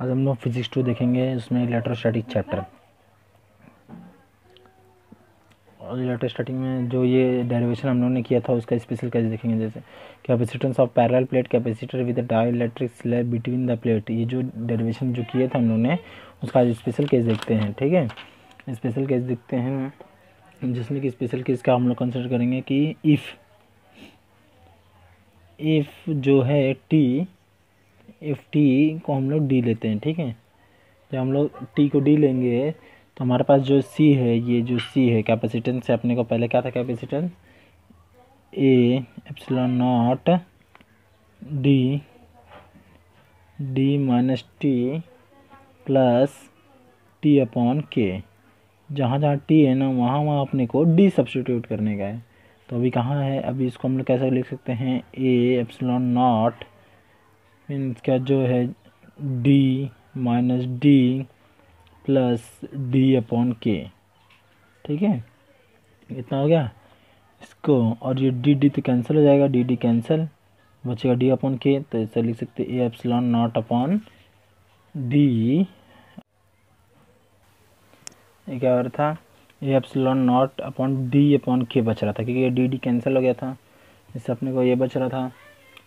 आज हम लोग फिजिक्स 2 देखेंगे, उसमें इलेक्ट्रोस्टैटिक चैप्टर। और इलेक्ट्रोस्टैटिक में जो ये डेरिवेशन हम लोगों ने किया था उसका स्पेशल केस देखेंगे, जैसे capacitance of parallel plate capacitor with dielectric slab between the plate. ये जो डेरिवेशन जो किए थे हम लोगों ने उसका स्पेशल केस देखते हैं। ठीक है, स्पेशल केस देखते हैं, जिसमें कि स्पेशल केस का हम लोग कंसिडर करेंगे कि इफ़ जो है टी को हम लोग डी लेते हैं। ठीक है, जब हम लोग टी को डी लेंगे तो हमारे पास जो सी है, ये जो सी है कैपेसिटेंस से अपने को पहले क्या था, capacitance A epsilon not D minus T plus T upon के। जहाँ जहाँ टी है ना वहाँ अपने को डी सब्स्टिट्यूट करने का है। तो अभी कहाँ है, अभी इसको हम लोग कैसे लिख सकते हैं, ए एप्सिलॉन नॉट इनका जो है D minus D plus D upon के। ठीक है, इतना हो गया इसको, और ये डी तो कैंसिल हो जाएगा, डी कैंसिल, बचेगा डी अपॉन के। तो इसे लिख सकते हैं ए एप्सिलॉन नॉट अपॉन डी, ये क्या हो रहा था, ए epsilon not upon D upon के बच रहा था, क्योंकि ये डी कैंसिल हो गया था, इससे अपने को ये बच रहा था।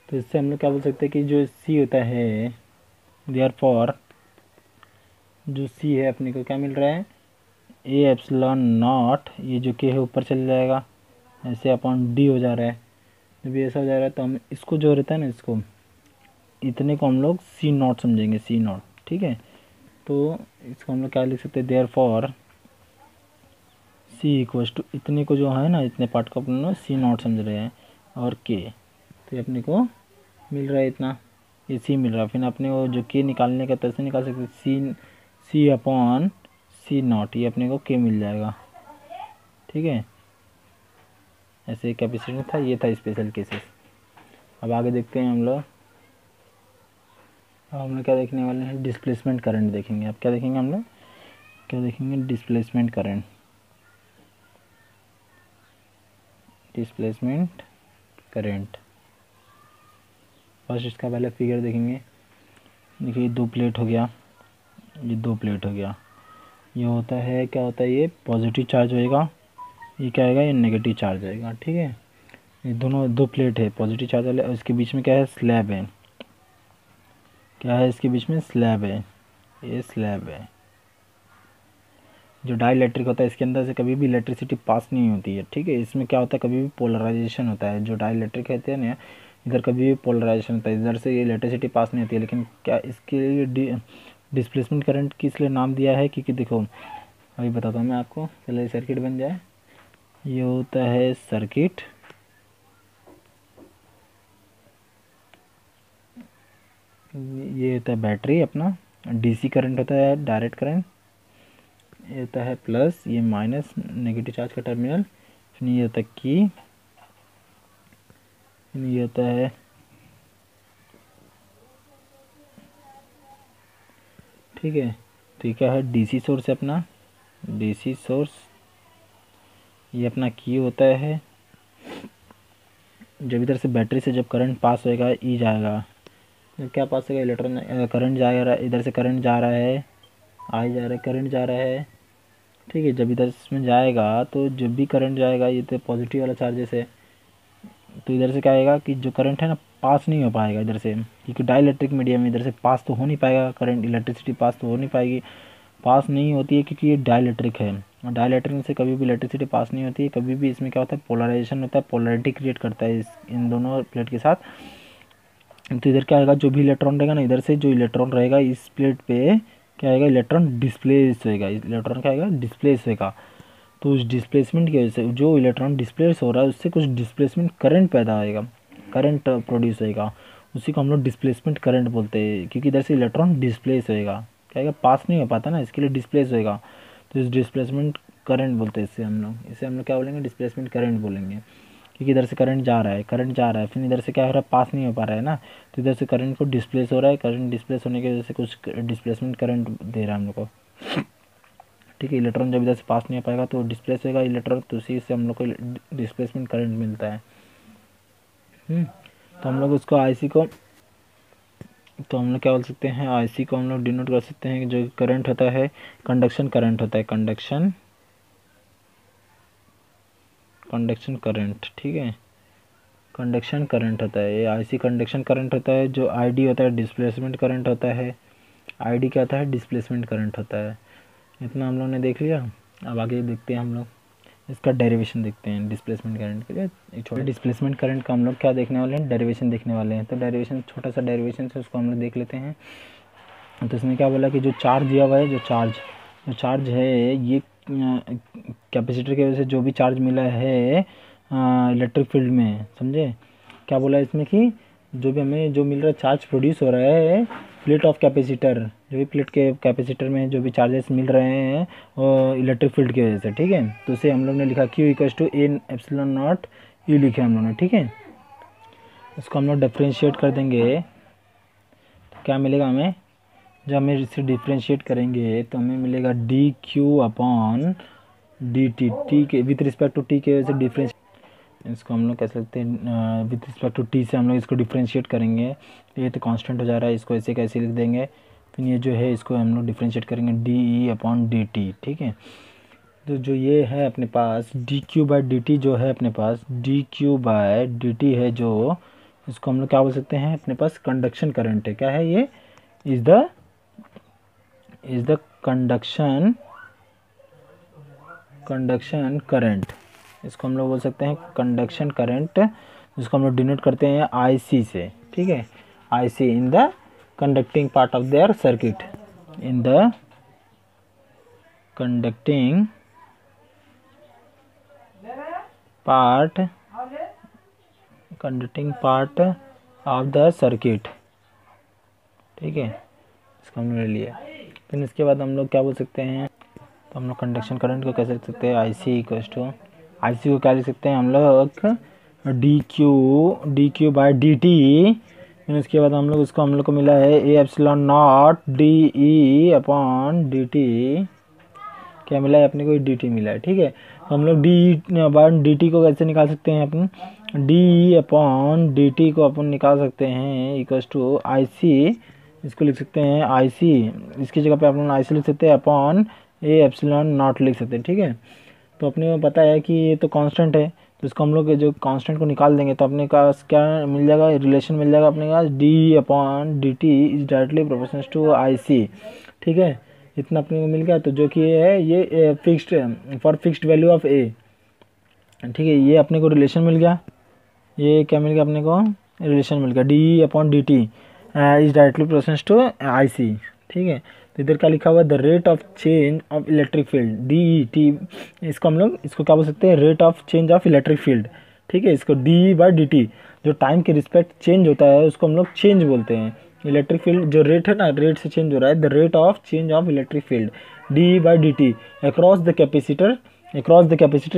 तो इससे हम लोग क्या बोल सकते हैं कि जो सी होता है, देयरफॉर जो सी है अपने को क्या मिल रहा है, ए एप्सिलॉन नॉट, ये जो के है ऊपर चल जाएगा ऐसे अपॉन डी हो जा रहा है। जब ये ऐसा हो जा रहा है तो हम इसको जो रहता है ना, इसको इतने को हम लोग सी नॉट समझेंगे, सी नॉट। ठीक है, तो इसको हम लोग क्या लिख सकते हैं, देयरफॉर सी इक्वल्स टू, इतने को जो है ना, इतने पार्ट को अपन लोग सी नॉट समझ रहे हैं, और के, तो ये अपने को मिल रहा है इतना, ये सी मिल रहा है। फिर अपने को जो के निकालने का तैसे निकाल सकते, सी अपॉन सी नॉट, ये अपने को के मिल जाएगा। ठीक है, ऐसे कैपेसिटेंस था, ये था स्पेशल केसेस। अब आगे देखते हैं हम लोग। अब हम लोग क्या देखने वाले हैं, डिस्प्लेसमेंट करंट देखेंगे। अब क्या देखेंगे हम लोग, क्या देखेंगे, डिस्प्लेसमेंट करंट। फर्स्ट इसका पहले फिगर देखेंगे। देखिए दो प्लेट हो गया, ये दो प्लेट हो गया, ये होता है क्या होता है, ये पॉजिटिव चार्ज होएगा, ये क्या आएगा, ये नेगेटिव चार्ज आएगा। ठीक है, ये दोनों दो प्लेट है पॉजिटिव चार्ज वाले, और इसके बीच में क्या है, स्लैब है। क्या है इसके बीच में, स्लैब है, ये स्लैब है। जो डाइलेक्ट्रिक होता है इसके अंदर से कभी भी इलेक्ट्रिसिटी पास नहीं होती है। ठीक है, इसमें क्या होता है, कभी भी पोलराइजेशन होता है। जो डाइलेक्ट्रिक कहते हैं ना, इधर कभी भी पोलराइजेशन होता है, इधर से ये इलेक्ट्रिसिटी पास नहीं होती है। लेकिन क्या इसके लिए डिस्प्लेसमेंट करंट किस लिए नाम दिया है, क्योंकि देखो अभी बताता हूँ मैं आपको, पहले सर्किट बन जाए। ये होता है सर्किट, ये होता है बैटरी अपना, डीसी करंट होता है डायरेक्ट करंट, ये होता है प्लस, ये माइनस नेगेटिव चार्ज का टर्मिनल, फिर ये होता है की, फिर ये होता है ठीक है। तो ये क्या है, डीसी सोर्स है अपना, डीसी सोर्स, ये अपना की होता है। जब इधर से बैटरी से जब करंट पास होएगा, ई जाएगा, जब क्या पास होगा, इलेक्ट्रॉन करंट जाएगा, इधर से करंट जा रहा है, आई जा रहा है, करंट जा रहा है। ठीक है, जब इधर इसमें जाएगा तो जब भी करंट जाएगा, ये तो पॉजिटिव वाला चार्जेस है, तो इधर से क्या आएगा कि जो करंट है ना पास नहीं हो पाएगा इधर से, क्योंकि डाइलेक्ट्रिक मीडियम में इधर से पास तो हो नहीं पाएगा करंट, इलेक्ट्रिसिटी पास तो हो नहीं पाएगी, पास नहीं होती है क्योंकि ये डाइलेक्ट्रिक है। और डाइलेक्ट्रिक से कभी भी इलेक्ट्रिसिटी पास नहीं होती है, कभी भी इसमें क्या होता है, पोलराइजेशन होता है, पोलरिटी क्रिएट करता है इन दोनों प्लेट के साथ। तो इधर क्या आएगा, जो भी इलेक्ट्रॉन रहेगा ना, इधर से जो इलेक्ट्रॉन रहेगा इस प्लेट पे क्या आएगा, इलेक्ट्रॉन डिस्प्लेस होएगा, इलेक्ट्रॉन क्या आएगा, डिस्प्लेस होएगा। तो उस डिस्प्लेसमेंट की वजह से जो इलेक्ट्रॉन डिस्प्लेस हो रहा है उससे कुछ डिस्प्लेसमेंट करंट पैदा होएगा, करंट प्रोड्यूस होएगा, उसी को हम लोग डिस्प्लेसमेंट करंट बोलते हैं। क्योंकि इधर से इलेक्ट्रॉन डिस्प्लेस होएगा, क्या आएगा, पास नहीं हो पाता ना, इसके लिए डिस्प्लेस होएगा, तो इस डिस्प्लेसमेंट करंट बोलते हैं इसे हम लोग क्या बोलेंगे, डिस्प्लेसमेंट करंट बोलेंगे। क्योंकि इधर से करंट जा रहा है, फिर इधर से क्या हो रहा है, पास नहीं हो पा रहा है ना, तो इधर से करंट को डिस्प्लेस हो रहा है, करंट डिस्प्लेस होने की वजह से कुछ डिस्प्लेसमेंट करंट दे रहा है हम लोग को। ठीक है, इलेक्ट्रॉन जब इधर से पास नहीं हो पाएगा तो डिस्प्लेस होगा इलेक्ट्रॉन, तो उसी से हम लोग को डिस्प्लेसमेंट करंट मिलता है। तो हम लोग उसको आईसी को, तो हम लोग क्या बोल सकते हैं, आईसी को हम लोग डिनोट कर सकते हैं जो करंट होता है, कंडक्शन करंट होता है, कंडक्शन करंट, ठीक है, कंडक्शन करंट होता है ये आईसी, कंडक्शन करंट होता है। जो आईडी होता है डिस्प्लेसमेंट करंट होता है, आईडी क्या होता है, डिस्प्लेसमेंट करंट होता है। इतना हम लोग ने देख लिया। अब आगे देखते हैं हम लोग इसका डेरिवेशन देखते हैं डिस्प्लेसमेंट करंट के लिए। एक छोटा डिस्प्लेसमेंट करंट का हम लोग क्या देखने वाले हैं, डेरिवेशन देखने वाले हैं। तो डेरिवेशन, छोटा सा डेरिवेशन है, उसको हम लोग देख लेते हैं। तो इसमें क्या बोला कि जो चार्ज दिया हुआ है, जो चार्ज है ये कैपेसिटर की वजह से जो भी चार्ज मिला है इलेक्ट्रिक फील्ड में, समझे क्या बोला इसमें कि जो भी हमें जो मिल रहा है चार्ज प्रोड्यूस हो रहा है प्लेट ऑफ कैपेसिटर, जो भी प्लेट के कैपेसिटर में जो भी चार्जेस मिल रहे हैं वो इलेक्ट्रिक फील्ड की वजह से, ठीक है। तो उसे हम लोग ने लिखा Q equals to A epsilon naught U लिखे हम लोग ने, ठीक है। इसको हम लोग डिफ्रेंशिएट कर देंगे तो क्या मिलेगा हमें, जब हमें इसे डिफ्रेंशिएट करेंगे तो हमें मिलेगा D Q upon D T, T के विथ रिस्पेक्ट टू टी के वजह से डिफरेंस, इसको हम लोग कह सकते हैं विथ रिस्पेक्ट टू टी से हम लोग इसको डिफ्रेंशिएट करेंगे। तो ये तो कांस्टेंट हो जा रहा है, इसको ऐसे कैसे लिख देंगे, फिर ये जो है इसको हम लोग डिफ्रेंशिएट करेंगे d E upon D t, ठीक है। तो जो ये है अपने पास d q by D T, जो है अपने पास d q by D t है, जो इसको हम लोग क्या बोल सकते हैं, अपने पास कंडक्शन करंट है। क्या है ये, इज द कंडक्शन करंट, इसको हम लोग बोल सकते हैं कंडक्शन करंट, जिसको हम लोग डिनोट करते हैं आईसी से, ठीक है। IC in the conducting part of their circuit, in the conducting part of the circuit, ठीक है। इसको हमने ले लिया। फिर इसके बाद हम लोग क्या बोल सकते हैं, तो हम लोग कंडक्शन करंट को कैसे लिख सकते हैं, आईसी इक्वल्स टू, आईसी को क्या लिख सकते हैं हम लोग, D q by D T. फिर उसके बाद हम लोग को मिला है ए epsilon not D E upon D T, क्या मिला है अपने को, डी टी मिला है, ठीक है। तो हम लोग डी अपॉन डी टी को कैसे निकाल सकते हैं, अपन डी अपॉन डी टी को अपन निकाल सकते हैं इक्वल्स टू आईसी, इसको लिख सकते हैं आईसी, इसकी जगह पे अपन आईसी लिख सकते हैं अपॉन ए एप्सिलॉन नॉट लिख सकते हैं, ठीक है। तो अपने को पता है कि ये तो कांस्टेंट है, तो इसको हम लोग जो कांस्टेंट को निकाल देंगे तो अपने पास क्या मिल जाएगा, रिलेशन मिल जाएगा अपने पास, D upon D T is directly proportional to IC, ठीक है। इतना अपने को मिल गया। तो जो कि ये है ये fixed for fixed value of A, ठीक है। ये अपने को रिलेशन मिल गया, ये क्या मिल गया अपने को, रिलेशन मिल गया, D upon D T is directly proportional to IC, ठीक है। तो इधर क्या लिखा हुआ है, the rate of change of electric field, D E T, इसको हम लोग इसको क्या बोल सकते हैं, rate of change of electric field, ठीक है। इसको डी बाई डी टी, जो टाइम के रिस्पेक्ट चेंज होता है उसको हम लोग चेंज बोलते हैं। इलेक्ट्रिक फील्ड जो रेट है ना, रेट से चेंज हो रहा है, the rate of change of electric field D by D T across the capacitor,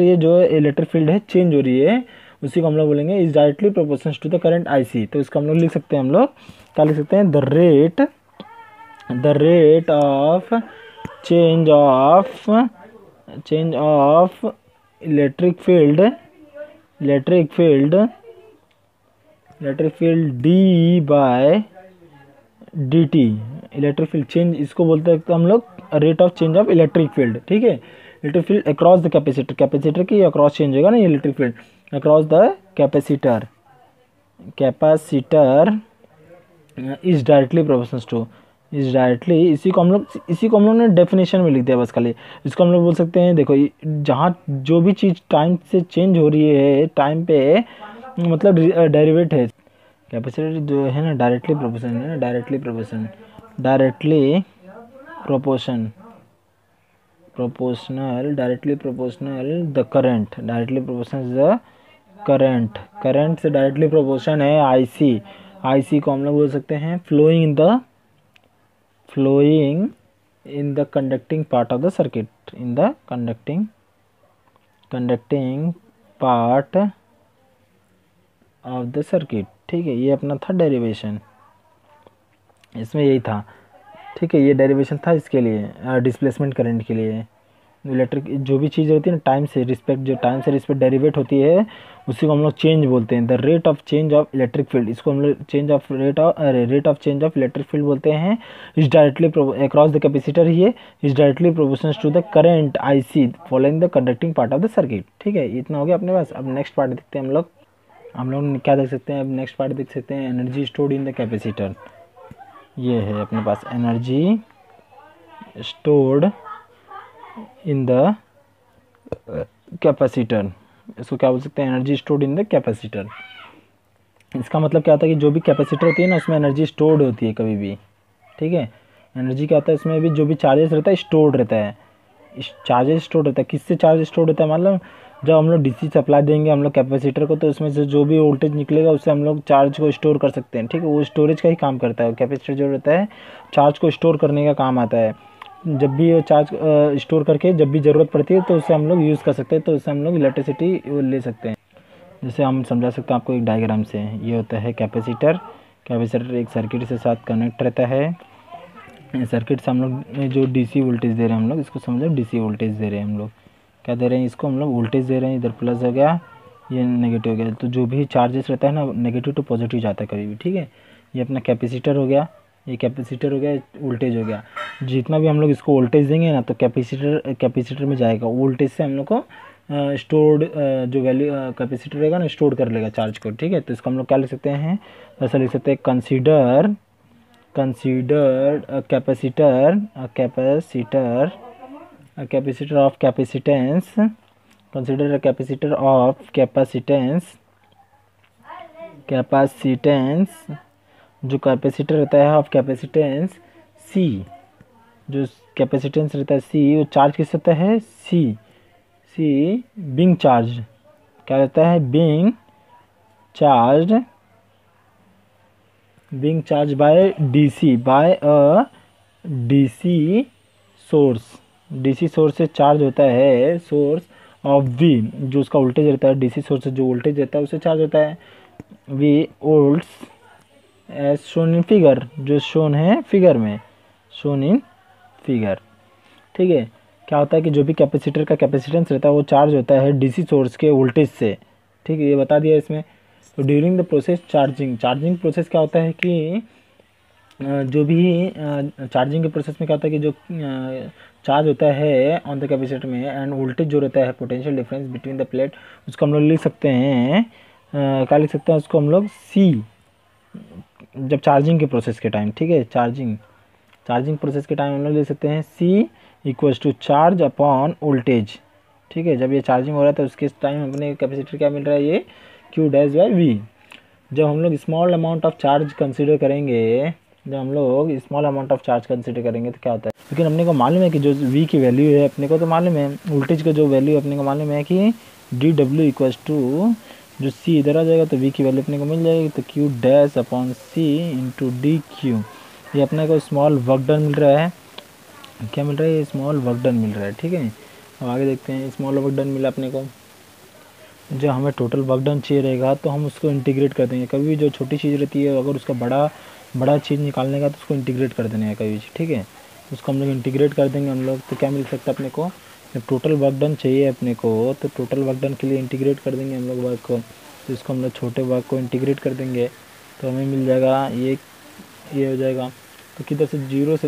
ये जो इलेक्ट्रिक फील्ड है चेंज हो रही है, उसी को हम लोग बोलेंगे is directly proportional to the current IC. तो इसको हम लोग लिख सकते हैं, हम लोग क्या लिख सकते हैं, the rate of change of electric field D by D T, electric field change, इसको बोलते हैं हम लोग rate of change of electric field, ठीक है। Electric field across the capacitor की अक्रॉस चेंज होगा ना, ये electric field across the capacitor is directly proportional to, is directly, इसी को हम लोग ने डेफिनेशन में लिख दिया बस खाली। इसको हम लोग बोल सकते हैं, देखो जहाँ जो भी चीज़ टाइम से चेंज हो रही है, टाइम पे मतलब डेरिवेट है, कैपेसिटर जो है ना डायरेक्टली प्रोपोर्शनल है ना, directly proportional the current, directly proportional the current से डायरेक्टली प्रोपोर्शन है आईसी को हम लोग बोल सकते हैं flowing in the conducting part of the circuit, in the conducting part of the circuit, ठीक है। ये अपना था डेरिवेशन, इसमें यही था, ठीक है। ये डेरिवेशन था इसके लिए डिस्प्लेसमेंट करंट के लिए, इलेक्ट्रिक जो भी चीज़ होती है ना टाइम से रिस्पेक्ट, जो टाइम से रिस्पेक्ट डेरिवेट होती है उसी को हम लोग चेंज बोलते हैं। The rate of change of electric field, इसको हम लोग rate of change of electric field बोलते हैं। Is directly across the capacitor ही is directly proportional to the current I C following the conducting part of the circuit. ठीक है, इतना हो गया अपने पास। अब नेक्स्ट पार्ट देखते हैं हम लोग क्या देख सकते हैं। अब नेक्स्ट पार्ट देख सकते हैं, energy stored in the capacitor. ये है अपने पास energy stored in the capacitor. इसको क्या बोल सकते हैं, energy stored in the capacitor. इसका मतलब क्या होता है कि जो भी कैपेसिटर होती है ना उसमें एनर्जी स्टोर्ड होती है कभी भी। ठीक है, एनर्जी क्या होता है इसमें भी, जो भी चार्जेस रहता है स्टोर्ड रहता है। चार्जेस स्टोर्ड रहता है, किससे चार्ज स्टोर्ड होता है, मतलब जब हम लोग डीसी सप्लाई देंगे हम लोग कैपेसिटर को, तो उसमें से जो भी वोल्टेज निकलेगा उससे हम लोग चार्ज को स्टोर कर सकते हैं। ठीक है, वो स्टोरेज का ही काम करता है। कैपेसिटर जो रहता है चार्ज को स्टोर करने का काम आता है। जब भी वो चार्ज स्टोर करके जब भी ज़रूरत पड़ती है तो उससे हम लोग यूज़ कर सकते हैं, तो उससे हम लोग इलेक्ट्रिसिटी ले सकते हैं। जैसे हम समझा सकते हैं आपको एक डायग्राम से। ये होता है कैपेसिटर। कैपेसिटर एक सर्किट से साथ कनेक्ट रहता है। सर्किट से हम लोग जो डीसी वोल्टेज दे रहे हैं हम लोग, इसको समझो डीसी वोल्टेज दे रहे हैं हम लोग। क्या दे रहे हैं, इसको हम लोग वोल्टेज दे रहे हैं। इधर प्लस हो गया, ये नेगेटिव हो गया। तो जो भी चार्जेस रहता है ना नेगेटिव टू पॉजिटिव जाता है कभी भी। ठीक है, ये अपना कैपेसिटर हो गया, ये कैपेसिटर हो गया, वोल्टेज हो गया। जितना भी हम लोग इसको वोल्टेज देंगे ना तो कैपेसिटर में जाएगा। वोल्टेज से हम लोग को स्टोर्ड जो वैल्यू कैपेसिटर रहेगा ना स्टोर कर लेगा चार्ज को। ठीक है, तो इसको हम लोग क्या लिख सकते हैं, ऐसा लिख सकते हैं, consider capacitor of capacitance, consider a capacitor of capacitance जो कैपेसिटर रहता है ऑफ कैपेसिटेंस सी, जो कैपेसिटेंस रहता है सी, वो चार्ज किस होता है, सी बीइंग चार्ज। क्या रहता है, being charge by DC, by a DC source से चार्ज होता है, सोर्स ऑफ वी, जो उसका वोल्टेज रहता है डीसी सोर्स से जो वोल्टेज रहता है उससे चार्ज होता है। V volts as shown in figure, जो शोन है फिगर में, शोन इन फिगर। ठीक है, क्या होता है कि जो भी कैपेसिटर का कैपेसिटेंस रहता है वो चार्ज होता है डीसी सोर्स के वोल्टेज से। ठीक है, ये बता दिया इसमें। तो during the process charging process क्या होता है कि जो भी चार्जिंग के प्रोसेस में क्या होता है कि जो चार्ज होता है ऑन द कैपेसिटर में एंड वोल्टेज जो रहता है potential difference between the plate, उसको हम लोग लिख सकते हैं, क्या लिख सकते हैं उसको हम लोग सी, जब चार्जिंग के प्रोसेस के टाइम। ठीक है, चार्जिंग प्रोसेस के टाइम हम लोग ले सकते हैं C equals to charge upon voltage. ठीक है, जब ये चार्जिंग हो रहा है तो उसके टाइम अपने कैपेसिटर क्या मिल रहा है, ये क्यू डैश बाय वी। जब हम लोग small amount of charge consider करेंगे तो क्या होता है, लेकिन अपने को मालूम है कि जो v की वैल्यू है अपने को तो मालूम है, वोल्टेज का जो वैल्यू अपने को मालूम है कि डी डब्ल्यू इक्वल्स टू, जो c इधर आ जाएगा तो v की वैल्यू अपने को मिल जाएगी, तो q dash upon c into D Q. ये अपने को स्मॉल वर्क डन मिल रहा है। क्या मिल रहा है, ये स्मॉल वर्क डन मिल रहा है। ठीक है, अब आगे देखते हैं। स्मॉल वर्क डन मिला अपने को, जो हमें टोटल वर्क डन चाहिए रहेगा तो हम उसको इंटीग्रेट कर देंगे। कभी भी जो छोटी चीज़ रहती है अगर उसका बड़ा चीज़ निकालने का तो उसको इंटीग्रेट कर देने का कभी भी। ठीक है, उसको हम लोग इंटीग्रेट कर देंगे हम लोग, तो क्या मिल सकता है अपने को, जब टोटल वर्क डन चाहिए अपने को तो टोटल वर्क डन के लिए इंटीग्रेट कर देंगे हम लोग वर्क को। तो इसको हम लोग छोटे वर्क को इंटीग्रेट कर देंगे तो हमें मिल जाएगा ये हो जाएगा। तो किधर से जीरो से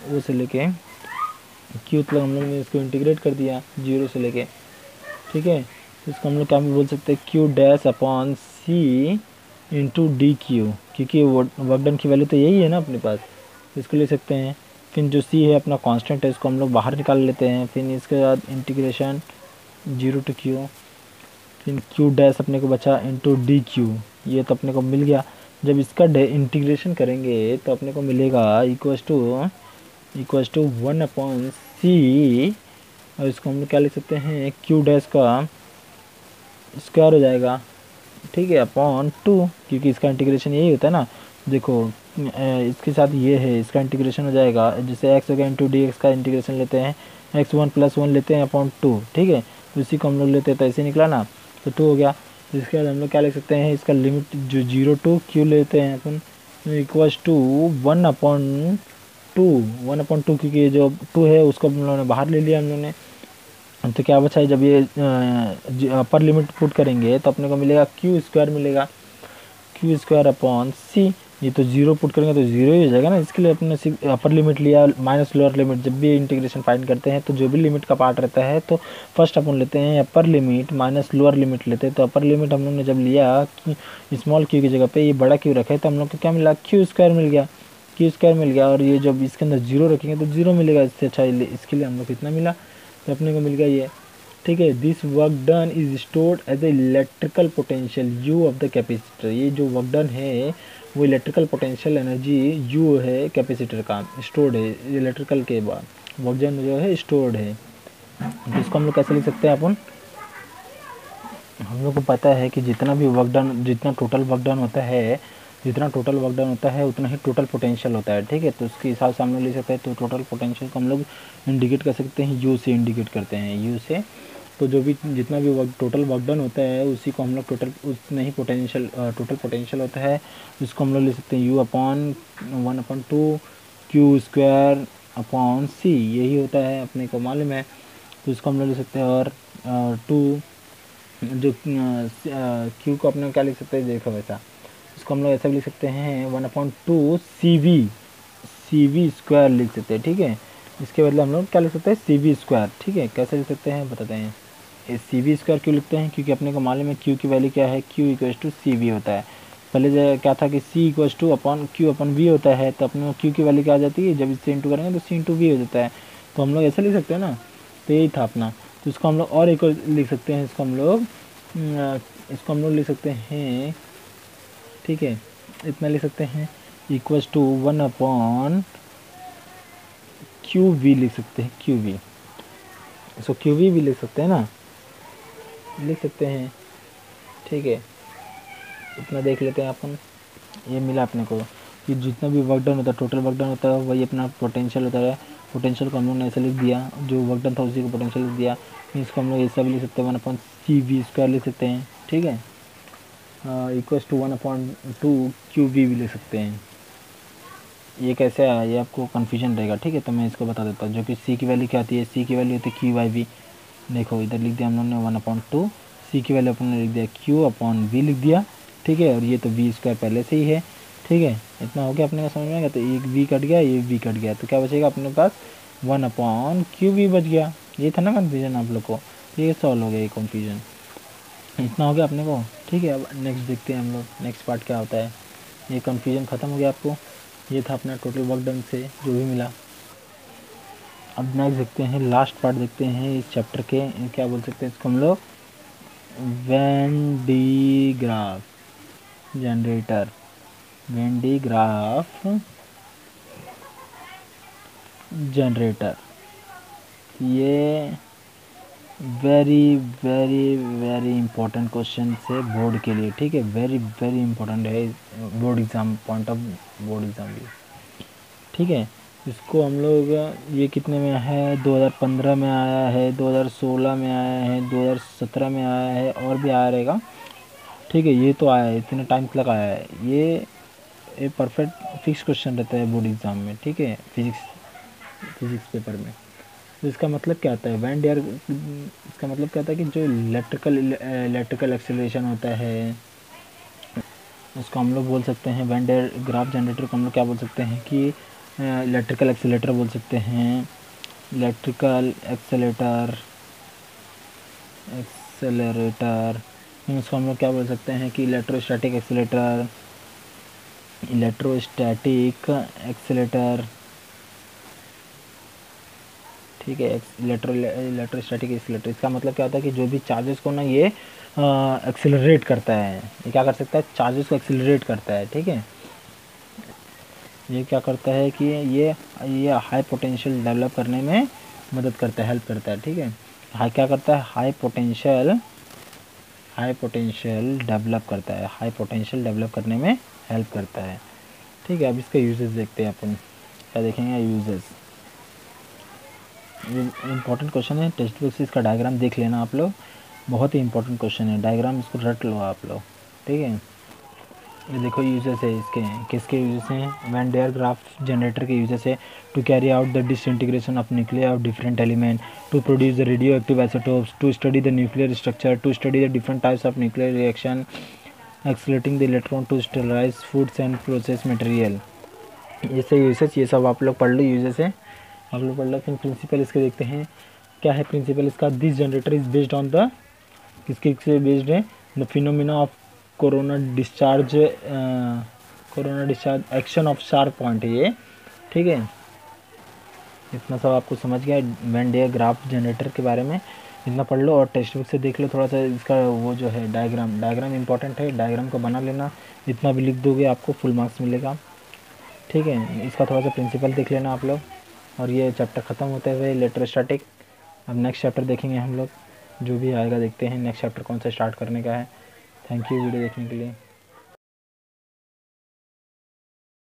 वो से लेके क्यू तक हम लोग ने इसको इंटीग्रेट कर दिया जीरो से लेके। ठीक है, तो इसको हम लोग क्या बोल सकते हैं, क्यू डैश अपॉन सी इंटू डी क्यू, क्योंकि वर्क डन की वैल्यू तो यही है ना अपने पास, इसको ले सकते हैं। फिर जो सी है अपना कांस्टेंट है, इसको हम लोग बाहर निकाल लेते हैं। फिर इसके बाद इंटीग्रेशन जीरो टू क्यू, फिर क्यू डैश अपने को बचा इंटू डी क्यू, ये तो अपने को मिल गया। जब इसका इंटीग्रेशन करेंगे तो अपने को मिलेगा इक्वल्स टू 1 अपॉन सी, और इसको हम लोग क्या लिख सकते हैं, क्यू डैश का स्क्वायर हो जाएगा। ठीक है, अपॉन 2, क्योंकि इसका इंटीग्रेशन यही होता है ना। देखो इसके साथ ये है, इसका इंटीग्रेशन हो जाएगा, जैसे x हो गया इंटू डी एक्स का इंटीग्रेशन लेते हैं, x1 + 1 लेते हैं अपॉन 2। ठीक है, तो इसी को हम लोग लेते हैं तो ऐसे निकला ना, तो 2 हो गया। इसके बाद हम लोग क्या लिख सकते हैं, इसका लिमिट जो 0 टू क्यू लेते हैं अपन, इक्वल्स टू 1 अपॉन 1/2 क्योंकि ये जो 2 है उसको हम लोगों ने बाहर ले लिया हम लोगों ने। तो क्या बचा है, जब ये अपर लिमिट पुट करेंगे तो अपने को मिलेगा क्यू स्क्वायर मिलेगा, क्यू स्क्वायर अपॉन सी। ये तो जीरो पुट करेंगे तो जीरो ही हो जाएगा ना, इसके लिए अपने सिर्फ अपर लिमिट लिया माइनस लोअर लिमिट। जब भी इंटीग्रेशन फाइंड करते हैं तो जो भी लिमिट का पार्ट रहता है तो फर्स्ट अपन लेते हैं upper limit minus lower limit लेते हैं। तो अपर लिमिट हम लोग ने जब लिया कि स्मॉल क्यू की जगह पे ये बड़ा क्यू रखा है तो हम लोग को क्या मिला, क्यू स्क्वायर मिल गया, क्यू स्क्वायर मिल गया। और ये जब इसके अंदर जीरो रखेंगे तो जीरो मिलेगा, इससे अच्छा इसके लिए हम लोग कितना मिला, तो अपने को मिल गया ये। ठीक है, this work done is stored as a electrical potential U of the capacitor. ये जो वर्क डन है वो इलेक्ट्रिकल पोटेंशियल एनर्जी यू है कैपेसिटर का, स्टोर्ड है इलेक्ट्रिकल के बाद वर्क डन जो है स्टोर्ड है। तो इसको हम लोग कैसे लिख सकते हैं अपन, हम लोग को पता है कि जितना भी वर्क डन, जितना टोटल वर्क डन होता है, जितना टोटल वर्क डन होता है उतना ही टोटल पोटेंशियल होता है। ठीक है, तो उसके हिसाब से हम लोग ले सकते हैं। तो टोटल पोटेंशियल को हम लोग इंडिकेट कर सकते हैं, यू से इंडिकेट करते हैं, यू से। तो जो भी जितना भी वर्क टोटल वर्क डन होता है उसी को हम लोग टोटल, उतना ही पोटेंशियल टोटल पोटेंशियल होता है, उसको हम लोग ले सकते हैं U upon 1/2 Q square upon C, यही होता है अपने को मालूम है। तो इसको हम लोग ले सकते हैं। और 2 जो क्यू को अपने क्या लिख सकते हैं, देखो वैसा इसको हम लोग ऐसा भी लिख सकते हैं 1/2 सी वी स्क्वायर लिख सकते हैं। ठीक है, इसके बदले हम लोग क्या लिख सकते हैं, सी वी स्क्वायर। ठीक है, कैसे लिख सकते हैं बताते हैं। सी वी स्क्वायर क्यों लिखते हैं, क्योंकि अपने को मालूम है क्यू की वैल्यू क्या है, Q equals to C V होता है। पहले क्या था कि C equals to upon Q upon V होता है, तो अपने को क्यू की वैल्यू क्या आ जाती है, जब इससे इंटू करेंगे तो सी इंटू वी हो जाता है। तो हम लोग ऐसे लिख सकते हैं ना, तो यही था अपना। तो इसको हम लोग और एक लिख सकते हैं, इसको हम लोग लिख सकते हैं। ठीक है, इतना लिख सकते हैं इक्वल्स टू 1/क्यू वी लिख सकते हैं, क्यू वी। इसको क्यू वी भी लिख सकते हैं ना, लिख सकते हैं। ठीक है, इतना देख लेते हैं अपन। ये मिला अपने को कि जितना भी वर्क डन होता है, टोटल वर्क डन होता है, वही अपना पोटेंशियल होता है। पोटेंशियल को हम लोग ने ऐसे लिख दिया, जो वर्क डन था उसी को पोटेंशियल लिख दिया। इसको हम लोग ऐसा भी लिख सकते हैं 1/सी स्क्वायर लिख सकते हैं। ठीक है, इक्वल्स टू 1/2 क्यू वी भी लिख सकते हैं। ये कैसे आया, ये आपको कन्फ्यूजन रहेगा। ठीक है, तो मैं इसको बता देता हूँ। जो कि सी की वैल्यू क्या आती है, सी की वैल्यू होती है क्यू बाई वी। देखो इधर लिख दिया हम लोग ने 1/2, सी की वैल्यू अपन ने लिख दिया क्यू अपॉन वी लिख दिया। ठीक है, और ये तो वी स्क्वायर पहले से ही है। ठीक है, इतना हो गया अपने को समझ में आ गया। तो एक वी कट गया, ये वी कट गया, तो क्या बचेगा अपने पास 1/क्यू वी बच गया। ये था ना कन्फ्यूजन आप लोग को, ये सॉल्व हो गया ये कन्फ्यूजन, इतना हो गया अपने को। ठीक है, अब नेक्स्ट देखते हैं हम लोग, नेक्स्ट पार्ट क्या होता है। ये कन्फ्यूजन ख़त्म हो गया आपको, ये था अपना टोटल वर्क डन से जो भी मिला। अब नेक्स्ट देखते हैं, लास्ट पार्ट देखते हैं इस चैप्टर के, क्या बोल सकते हैं इसको हम लोग, Van de Graaff generator, Van de Graaff generator. ये very very very important question है बोर्ड के लिए। ठीक है, वेरी वेरी इंपॉर्टेंट है board exam, point of board exam भी। ठीक है, इसको हम लोग, ये कितने में है, 2015 में आया है, 2016 में आया है, 2017 में आया है, और भी आया रहेगा। ठीक है, ये तो आया है, इतने टाइम तक आया है। ये परफेक्ट फिक्स क्वेश्चन रहता है बोर्ड एग्ज़ाम में। ठीक है, फिजिक्स पेपर में। तो इसका मतलब क्या होता है, वैन डेयर, इसका मतलब क्या होता है कि जो इलेक्ट्रिकल एक्सेलरेशन होता है उसको हम लोग बोल सकते हैं, वैन डेयर ग्राफ जनरेटर को हम लोग क्या बोल सकते हैं कि इलेक्ट्रिकल एक्सेलेटर बोल सकते हैं। इलेक्ट्रिकल एक्सेलरेटर इसको हम लोग क्या बोल सकते हैं कि इलेक्ट्रोस्टैटिक एक्सेलेटर, इलेक्ट्रोस्टैटिक एक्सेलेटर। ठीक है, इलेक्ट्रोस्टैटिक एक्सेलेटर, इसका मतलब क्या होता है कि जो भी चार्जेस को ना ये एक्सेलरेट करता है। ये क्या कर सकता है, चार्जेस को एक्सेलरेट करता है। ठीक है, ये क्या करता है कि ये हाई पोटेंशियल डेवलप करने में मदद करता है, हेल्प करता है। ठीक है, क्या करता है, हाई पोटेंशियल डेवलप करता है, हाई पोटेंशियल डेवलप करने में हेल्प करता है। ठीक है, अब इसका यूजेस देखते हैं अपन, क्या देखेंगे यूजेस। ये इम्पोर्टेंट क्वेश्चन है, टेक्स्ट बुक से इसका डायग्राम देख लेना आप लोग, बहुत ही इंपॉर्टेंट क्वेश्चन है, डायग्राम इसको रट लो आप लोग। ठीक है, ये देखो यूजेस है इसके, किसके यूजेस हैं, वैन डेयर ग्राफ जनरेटर के यूजेस है, to carry out the disintegration of nuclear of different element, to produce the radioactive isotopes, to study the nuclear structure, to study the different types of nuclear reaction, accelerating the electron to sterilize foods and process material. ऐसे uses, ये सब आप लोग पढ़ लो, uses है आप लोग पढ़ लो। फिर प्रिंसिपल इसके देखते हैं, क्या है प्रिंसिपल इसका। This generator is based on the, किसके से बेस्ड है, the phenomena of corona discharge, action of sharp point है ये, ठीक है। इतना सब आपको समझ गया वैन डेयर ग्राफ जनरेटर के बारे में, इतना पढ़ लो और टेक्स्ट बुक से देख लो थोड़ा सा इसका वो जो है डायग्राम इंपॉर्टेंट है, डायग्राम को बना लेना, इतना भी लिख दोगे आपको फुल मार्क्स मिलेगा, ठीक है। इसका थोड़ा सा प्रिंसिपल देख लेना आप लोग, और ये चैप्टर ख़त्म होते हुए इलेक्ट्रोस्टैटिक। अब नेक्स्ट चैप्टर देखेंगे हम लोग, जो भी आएगा देखते हैं नेक्स्ट चैप्टर कौन सा स्टार्ट करने का है। थैंक यू वीडियो देखने के लिए।